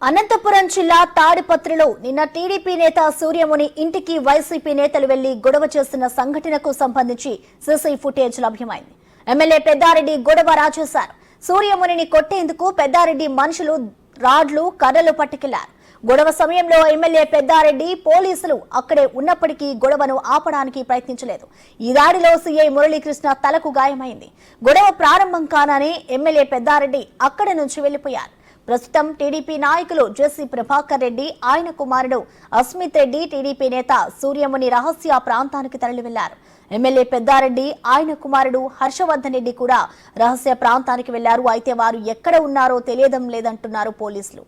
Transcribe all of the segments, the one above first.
అనంతపురం జిల్లా తాడిపత్రిలో నిన్న టీడీపీ నేత సూర్యముని ఇంటికి వైసీపీ నేతలు వెళ్లి గొడవ చేస్తున్న సంఘటనకు సంబంధించి సీసీ ఫుటేజ్ లభ్యమైంది. ఎమ్మెల్యే పెద్దారెడ్డి గొడవ రాజేశారు. సూర్యమునిని కొట్టేందుకు పెద్దారెడ్డి మనుషులు రాడ్లు కర్రలు పట్టుకెళ్లారు. గొడవ సమయంలో ఎమ్మెల్యే పెద్దారెడ్డి పోలీసులు అక్కడే ఉన్నప్పటికీ గొడవను ఆపడానికి ప్రయత్నించలేదు. ఈ దాడిలో సీఐ మురళీకృష్ణ తలకు గాయమైంది. గొడవ ప్రారంభం కాగానే ఎమ్మెల్యే పెద్దారెడ్డి అక్కడి నుంచి వెళ్లిపోయారు. ప్రస్తుతం టీడీపీ నాయకులు జెసి ప్రభాకర్ రెడ్డి, ఆయన కుమారుడు అస్మిత్ రెడ్డి టీడీపీ నేత సూర్యముని రహస్య ప్రాంతానికి తరలి వెళ్లారు. ఎమ్మెల్యే పెద్దారెడ్డి, ఆయన కుమారుడు హర్షవర్ధన్ రెడ్డి కూడా రహస్య ప్రాంతానికి వెళ్లారు. అయితే వారు ఎక్కడ ఉన్నారో తెలియడం లేదంటున్నారు పోలీసులు.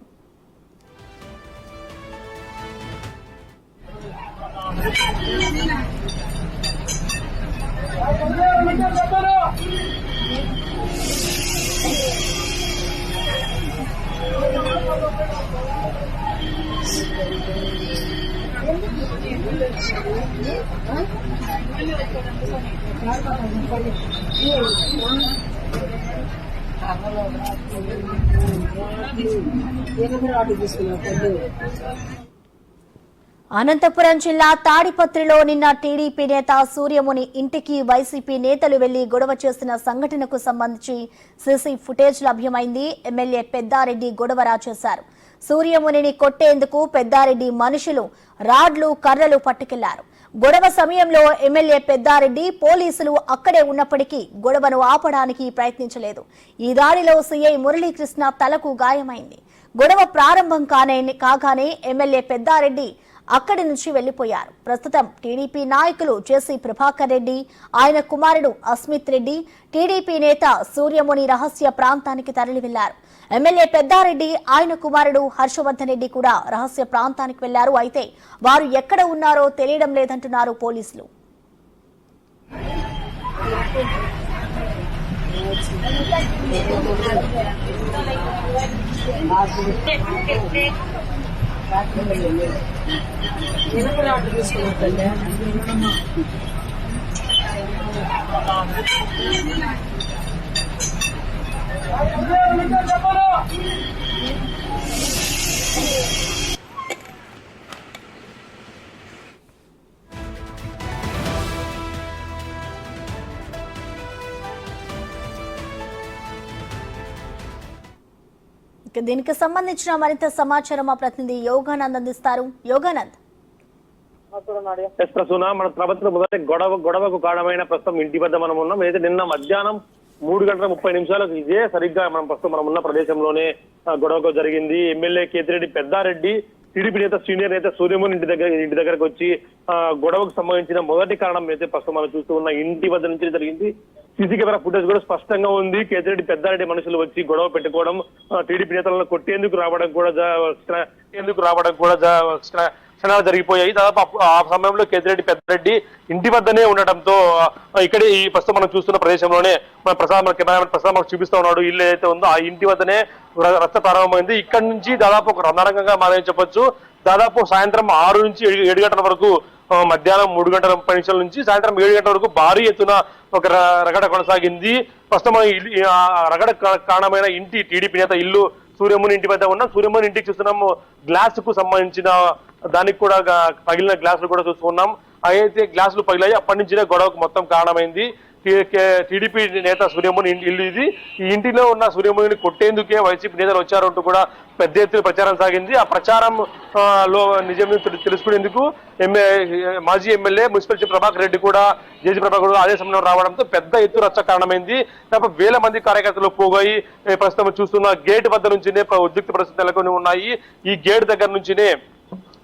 అనంతపురం జిల్లా తాడిపత్రిలో నిన్న టీడీపీ నేత సూర్యముని ఇంటికి వైసీపీ నేతలు వెళ్లి గొడవ చేస్తున్న సంఘటనకు సంబంధించి సీసీ ఫుటేజ్ లభ్యమైంది. ఎమ్మెల్యే పెద్దారెడ్డి గొడవ రాజేశారు. సూర్యమునిని కొట్టేందుకు పెద్దారెడ్డి మనుషులు రాడ్లు కర్రలు పట్టుకెళ్లారు. గొడవ సమయంలో ఎమ్మెల్యే పెద్దారెడ్డి పోలీసులు అక్కడే ఉన్నప్పటికీ గొడవను ఆపడానికి ప్రయత్నించలేదు. ఈ దాడిలో సీఐ మురళీకృష్ణ తలకు గాయమైంది. గొడవ ప్రారంభం కాగానే ఎమ్మెల్యే పెద్దారెడ్డి అక్కడి నుంచి వెళ్లిపోయారు. ప్రస్తుతం టీడీపీ నాయకులు జెసి ప్రభాకర్ రెడ్డి, ఆయన కుమారుడు అస్మిత్ రెడ్డి టీడీపీ నేత సూర్యముని రహస్య ప్రాంతానికి తరలి వెళ్లారు. ఎమ్మెల్యే పెద్దారెడ్డి, ఆయన కుమారుడు హర్షవర్ధన్ రెడ్డి కూడా రహస్య ప్రాంతానికి వెళ్లారు. అయితే వారు ఎక్కడ ఉన్నారో తెలియడం లేదంటున్నారు పోలీసులు. దీనికి సంబంధించిన మరింత సమాచారం మా ప్రతినిధి యోగానంద్ అందిస్తారు. యోగానంద్, మన ప్రభుత్వం మొదటి గొడవకు కారణమైన ప్రస్తుతం ఇంటి వద్ద మనం ఉన్నాం. అయితే నిన్న మధ్యాహ్నం 3:30 ఇదే సరిగ్గా మనం ఉన్న ప్రదేశంలోనే గొడవకు జరిగింది. ఎమ్మెల్యే కేతిరెడ్డి పెద్దారెడ్డి టీడీపీ నేత సీనియర్ నేత సూర్యముని ఇంటి దగ్గరకు వచ్చి గొడవకు సంబంధించిన మొదటి కారణం అయితే ప్రస్తుతం మనం చూస్తూ ఉన్న ఇంటి వద్ద నుంచి జరిగింది. సీసీ కెమెరా ఫుటేజ్ కూడా స్పష్టంగా ఉంది. కేతిరెడ్డి పెద్దారెడ్డి మనుషులు వచ్చి గొడవ పెట్టుకోవడం, టీడీపీ నేతలను కొట్టేందుకు రావడం కూడా క్షణాలు జరిగిపోయాయి. దాదాపు ఆ సమయంలో కేతిరెడ్డి పెద్దారెడ్డి ఇంటి వద్దనే ఉండటంతో ఇక్కడే ఈ ప్రస్తుతం మనం చూస్తున్న ప్రదేశంలోనే కెమెరామెన్ ప్రసాద్ మనకు చూపిస్తూ ఉన్నాడు. ఇల్లు ఏదైతే ఉందో ఆ ఇంటి వద్దనే రచ్చ ప్రారంభమైంది. ఇక్కడ నుంచి దాదాపు ఒక రణరంగంగా మారని చెప్పొచ్చు. దాదాపు సాయంత్రం 6 నుంచి 7 గంటల వరకు, మధ్యాహ్నం 3:30 నుంచి సాయంత్రం 7 గంటల వరకు భారీ ఎత్తున ఒక రగడ కొనసాగింది. ప్రస్తుతం రగడ కారణమైన ఇంటి టీడీపీ నేత ఇల్లు సూర్యముని ఇంటి వద్ద ఉన్నాం. సూర్యముని ఇంటికి చూస్తున్నాము. గ్లాస్ కు సంబంధించిన దానికి కూడా పగిలిన గ్లాసులు కూడా చూస్తున్నాం. అయితే గ్లాసులు పగిలాయి. అప్పటి నుంచినే గొడవకు మొత్తం కారణమైంది. టీడీపీ నేత సూర్యముని ఇల్లు ఇది. ఈ ఇంటిలో ఉన్న సూర్యమునిని కొట్టేందుకే వైసీపీ నేతలు వచ్చారంటూ కూడా పెద్ద ఎత్తున ప్రచారం సాగింది. ఆ ప్రచారం లో నిజం తెలుసుకునేందుకు మాజీ ఎమ్మెల్యే మున్సిపల్ ప్రభాకర్ రెడ్డి కూడా, జేసీ ప్రభాకర్ కూడా అదే సమయంలో రావడంతో పెద్ద ఎత్తు రచ్చ కారణమైంది. దాదాపు 1000 మంది కార్యకర్తలు పోగాయి. ప్రస్తుతం చూస్తున్న గేట్ వద్ద నుంచినే ఉద్రిక్త పరిస్థితులు నెలకొని ఉన్నాయి. ఈ గేట్ దగ్గర నుంచినే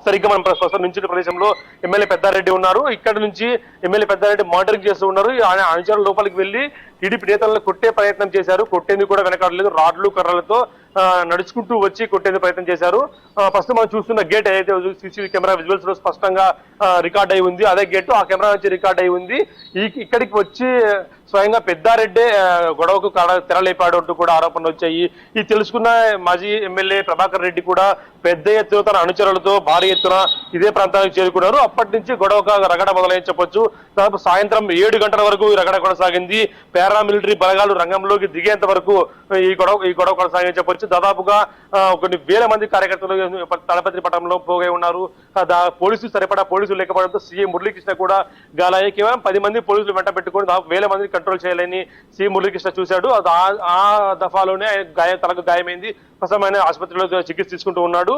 సరిగ్గా మనం ప్రస్తుతం నుంచి ప్రదేశంలో ఎమ్మెల్యే పెద్దారెడ్డి ఉన్నారు. ఇక్కడ నుంచి ఎమ్మెల్యే పెద్దారెడ్డి మానిటరింగ్ చేస్తూ ఉన్నారు. ఆయన అనుచరుల లోపలికి వెళ్లి టీడీపీ నేతలను కొట్టే ప్రయత్నం చేశారు. కొట్టేందుకు కూడా వెనకాడలేదు. రాడ్లు కర్రలతో నడుచుకుంటూ వచ్చి కొట్టేందుకు ప్రయత్నం చేశారు. ప్రస్తుతం మనం చూస్తున్న గేట్ ఏదైతే సీసీ కెమెరా విజువల్స్ లో స్పష్టంగా రికార్డ్ అయి ఉంది. అదే గేట్ ఆ కెమెరా నుంచి రికార్డ్ అయి ఉంది. ఇక్కడికి వచ్చి స్వయంగా పెద్దారెడ్డే గొడవకు తెరలేపాడు అంటూ కూడా ఆరోపణలు వచ్చాయి. ఇది తెలుసుకున్న మాజీ ఎమ్మెల్యే ప్రభాకర్ రెడ్డి కూడా పెద్ద ఎత్తున తన అనుచరులతో భారీ ఎత్తున ఇదే ప్రాంతానికి చేరుకున్నారు. అప్పటి నుంచి గొడవకు రగడ మొదలైన చెప్పొచ్చు. దాదాపు సాయంత్రం 7 గంటల వరకు రగడ కొనసాగింది. పారామిలిటరీ బలగాలు రంగంలోకి దిగేంత వరకు ఈ గొడవ కొనసాగని చెప్పొచ్చు. దాదాపుగా కొన్ని వేల మంది కార్యకర్తలు తాడిపత్రి పట్టణంలో పోగై ఉన్నారు. పోలీసులు సరిపడా పోలీసులు లేకపోవడంతో సీఎం మురళీకృష్ణ కూడా గాలయ్యాయి. కేవలం 10 మంది పోలీసులు వెంట పెట్టుకుని దాదాపు 1000 మందిని కంట్రోల్ చేయాలని సీఎం మురళీకృష్ణ చూశాడు. ఆ దఫాలోనే తలకు గాయమైంది. ప్రస్తుతం ఆయన ఆసుపత్రిలో చికిత్స తీసుకుంటూ ఉన్నాడు.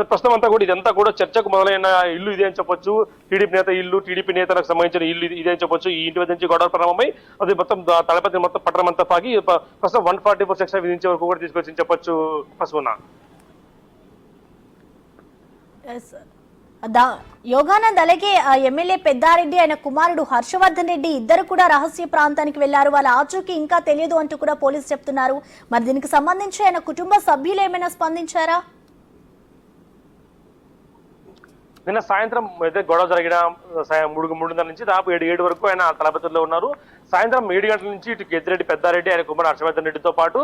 ప్రస్తుతం అంతా కూడా ఇదంతా కూడా చర్చకు మొదలైన ఇల్లు ఇదే అని చెప్పొచ్చు. టీడీపీ నేత ఇల్లు, టీడీపీ నేతలకు సంబంధించిన ఇల్లు ఇదే అని చెప్పొచ్చు. ఈ ఇంటి వద్ద నుంచి గొడవ ప్రారంభమై అది మొత్తం తాడిపత్రి మొత్తం పట్టణం అంతా పాకి ప్రస్తుతం 144 సెక్షన్ విధించే వరకు కూడా తీసుకొచ్చి చెప్పొచ్చు. ప్రస్తుతం యోగానంద్, అలాగే ఎమ్మెల్యే పెద్దారెడ్డి ఆయన కుమారుడు హర్షవర్ధన్ రెడ్డి ఇద్దరు కూడా రహస్య ప్రాంతానికి వెళ్లారు. వాళ్ళ ఆచూకీ ఇంకా తెలియదు అంటూ కూడా పోలీసు చెప్తున్నారు. మరి దీనికి సంబంధించి ఆయన కుటుంబ సభ్యులు ఏమైనా స్పందించారా? నిన్న సాయంత్రం అయితే గొడవ జరిగిన 3:30 నుంచి దాదాపు 7 వరకు ఆయన తాడిపత్రిలో ఉన్నారు. సాయంత్రం 7 గంటల నుంచి ఇటు కేతిరెడ్డి పెద్దారెడ్డి ఆయన కుమార్ హర్షవర్ధన్ రెడ్డితో పాటు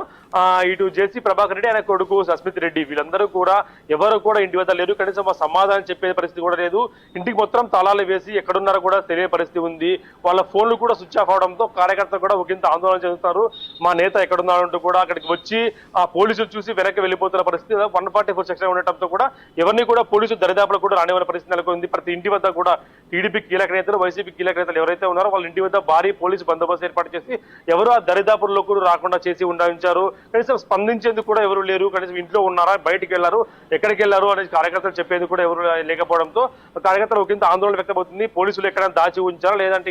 ఇటు జేసీ ప్రభాకర్ రెడ్డి ఆయన కొడుకు సస్మిత్ రెడ్డి వీళ్ళందరూ కూడా ఎవరు కూడా ఇంటి వద్ద లేరు. కనీసం సమాధానం చెప్పే పరిస్థితి కూడా లేదు. ఇంటికి మొత్తం తాళాలు వేసి ఎక్కడున్నారో కూడా తెలియని పరిస్థితి ఉంది. వాళ్ళ ఫోన్లు కూడా స్విచ్ ఆఫ్ అవడంతో కార్యకర్తలు కూడా ఒకంత ఆందోళన చెందుతారు. మా నేత ఎక్కడున్నారంటూ కూడా అక్కడికి వచ్చి ఆ పోలీసులు చూసి వెనక్కి వెళ్ళిపోతున్న పరిస్థితి. 144 సెక్షన్ ఉండటంతో కూడా ఎవరిని కూడా పోలీసులు దరిదాపులకు కూడా రానివ్వని పరిస్థితి నెలకొంది. ప్రతి ఇంటి వద్ద కూడా టీడీపీ కీలక నేతలు, వైసీపీ కీలక నేతలు ఎవరైతే ఉన్నారో వాళ్ళ ఇంటి వద్ద భారీ పోలీసు బందోబస్తు ఏర్పాటు చేసి ఎవరు ఆ దరిదాపుల్లో కూడా రాకుండా చేసి ఉండాలించారు. కనీసం స్పందించేందుకు కూడా ఎవరు లేరు. కనీసం ఇంట్లో ఉన్నారా, బయటికి వెళ్లారు, ఎక్కడికి వెళ్లారు అనేది కార్యకర్తలు చెప్పేందుకు కూడా ఎవరు లేకపోవడంతో కార్యకర్తలు ఒకంత ఆందోళన వ్యక్తమవుతుంది. పోలీసులు ఎక్కడైనా దాచి ఉంచారా లేదంటే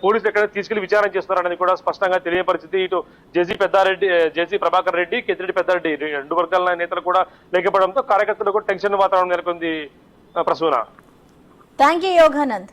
పోలీసులు ఎక్కడైనా తీసుకెళ్లి విచారణ చేస్తారా అనేది కూడా స్పష్టంగా తెలియని పరిస్థితి. ఇటు జేసీ ప్రభాకర్ రెడ్డి, కేతిరెడ్డి పెద్దారెడ్డి 2 వర్గాల నేతలు కూడా లేకపోవడంతో కార్యకర్తలు కూడా టెన్షన్ వాతావరణం నెలకొంది. ప్రసూన. Thank you Yoganand.